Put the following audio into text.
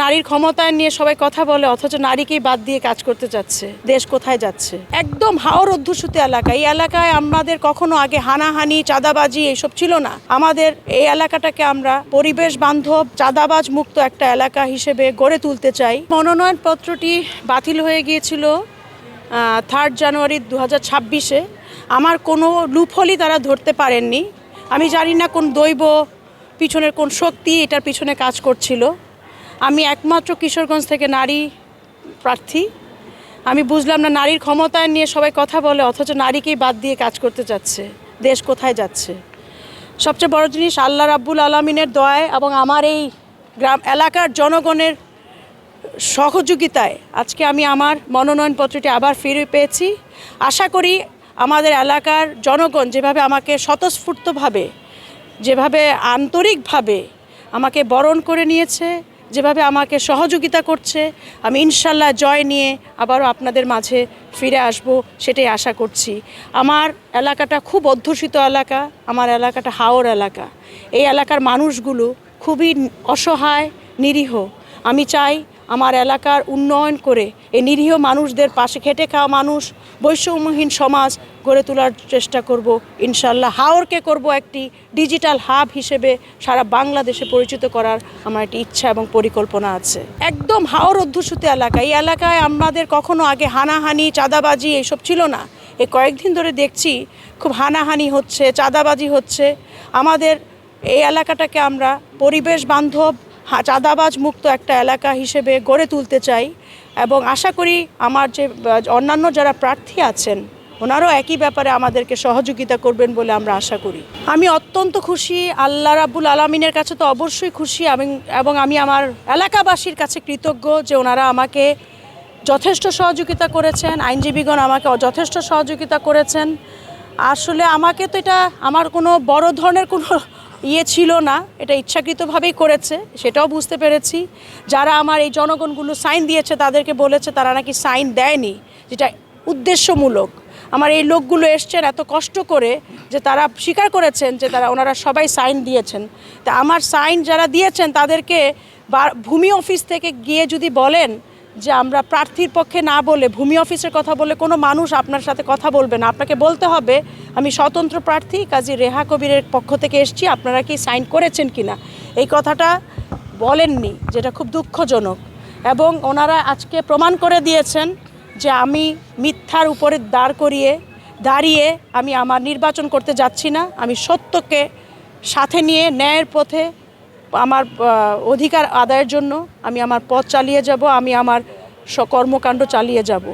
নারীর ক্ষমতায়ন নিয়ে সবাই কথা বলে, অথচ নারীকেই বাদ দিয়ে কাজ করতে যাচ্ছে। দেশ কোথায় যাচ্ছে? একদম হাওর অধ্যুষিত এলাকা। এই এলাকায় আমাদের কখনো আগে হানাহানি, চাঁদাবাজি এইসব ছিল না। আমাদের এই এলাকাটাকে আমরা পরিবেশ বান্ধব, চাঁদাবাজ মুক্ত একটা এলাকা হিসেবে গড়ে তুলতে চাই। মনোনয়ন পত্রটি বাতিল হয়ে গিয়েছিল 3 জানুয়ারি 2026-এ। আমার কোনো লুফলই তারা ধরতে পারেননি। আমি জানি না কোন দৈব পিছনের কোন শক্তি এটার পিছনে কাজ করছিল। আমি একমাত্র কিশোরগঞ্জ থেকে নারী প্রার্থী। আমি বুঝলাম না, নারীর ক্ষমতায়ন নিয়ে সবাই কথা বলে, অথচ নারীকেই বাদ দিয়ে কাজ করতে যাচ্ছে। দেশ কোথায় যাচ্ছে? সবচেয়ে বড় জিনিস, আল্লাহ রাব্বুল আলামিনের দয়ায় এবং আমার এই গ্রাম এলাকার জনগণের সহযোগিতায় আজকে আমি আমার মনোনয়নপত্রটি আবার ফিরে পেয়েছি। আশা করি আমাদের এলাকার জনগণ যেভাবে আমাকে স্বতঃস্ফূর্তভাবে, যেভাবে আন্তরিকভাবে আমাকে বরণ করে নিয়েছে, যেভাবে আমাকে সহযোগিতা করছে, আমি ইনশাল্লাহ জয় নিয়ে আবারও আপনাদের মাঝে ফিরে আসব, সেটাই আশা করছি। আমার এলাকাটা খুব অধ্যুষিত এলাকা, আমার এলাকাটা হাওর এলাকা। এই এলাকার মানুষগুলো খুবই অসহায়, নিরীহ। আমি চাই আমার এলাকার উন্নয়ন করে এই নিরীহ মানুষদের পাশে, খেটে খাওয়া মানুষ, বৈষম্যহীন সমাজ গড়ে তোলার চেষ্টা করব ইনশাল্লাহ। হাওরকে করব একটি ডিজিটাল হাব হিসেবে সারা বাংলাদেশে পরিচিত করার আমার একটি ইচ্ছা এবং পরিকল্পনা আছে। একদম হাওর অধ্যুষিত এলাকা। এই এলাকায় আমাদের কখনো আগে হানাহানি, চাঁদাবাজি এইসব ছিল না। এই কয়েকদিন ধরে দেখছি খুব হানাহানি হচ্ছে, চাঁদাবাজি হচ্ছে। আমাদের এই এলাকাটাকে আমরা পরিবেশ বান্ধব, চাঁদাবাজ মুক্ত একটা এলাকা হিসেবে গড়ে তুলতে চাই এবং আশা করি আমার যে অন্যান্য যারা প্রার্থী আছেন ওনারাও একই ব্যাপারে আমাদেরকে সহযোগিতা করবেন বলে আমরা আশা করি। আমি অত্যন্ত খুশি, আল্লাহ রাব্বুল আলামিনের কাছে তো অবশ্যই খুশি, এবং আমি আমার এলাকাবাসীর কাছে কৃতজ্ঞ যে ওনারা আমাকে যথেষ্ট সহযোগিতা করেছেন, আইনজীবীগণ আমাকে যথেষ্ট সহযোগিতা করেছেন। আসলে আমাকে তো এটা আমার কোনো বড় ধরনের কোনো ছিল না, এটা ইচ্ছাকৃতভাবেই করেছে, সেটাও বুঝতে পেরেছি। যারা আমার এই জনগণগুলো সাইন দিয়েছে তাদেরকে বলেছে তারা নাকি সাইন দেয়নি, যেটা উদ্দেশ্যমূলক। আমার এই লোকগুলো এসছেন এত কষ্ট করে, যে তারা স্বীকার করেছেন যে ওনারা সবাই সাইন দিয়েছেন। তা আমার সাইন যারা দিয়েছেন তাদেরকে ভূমি অফিস থেকে গিয়ে যদি বলেন যে আমরা প্রার্থীর পক্ষে না বলে ভূমি অফিসের কথা বলে কোনো মানুষ আপনার সাথে কথা বলবে না। আপনাকে বলতে হবে আমি স্বতন্ত্র প্রার্থী কাজী রেহা কবিরের পক্ষ থেকে এসেছি, আপনারা কি সাইন করেছেন কিনা। এই কথাটা বলেননি, যেটা খুব দুঃখজনক। এবং ওনারা আজকে প্রমাণ করে দিয়েছেন যে আমি মিথ্যার উপরে দাঁড়িয়ে আমি আমার নির্বাচন করতে যাচ্ছি না। আমি সত্যকে সাথে নিয়ে ন্যায়ের পথে আমার অধিকার আদায়ের জন্য আমি আমার পথ চালিয়ে যাব, আমি আমার কর্মকাণ্ড চালিয়ে যাব।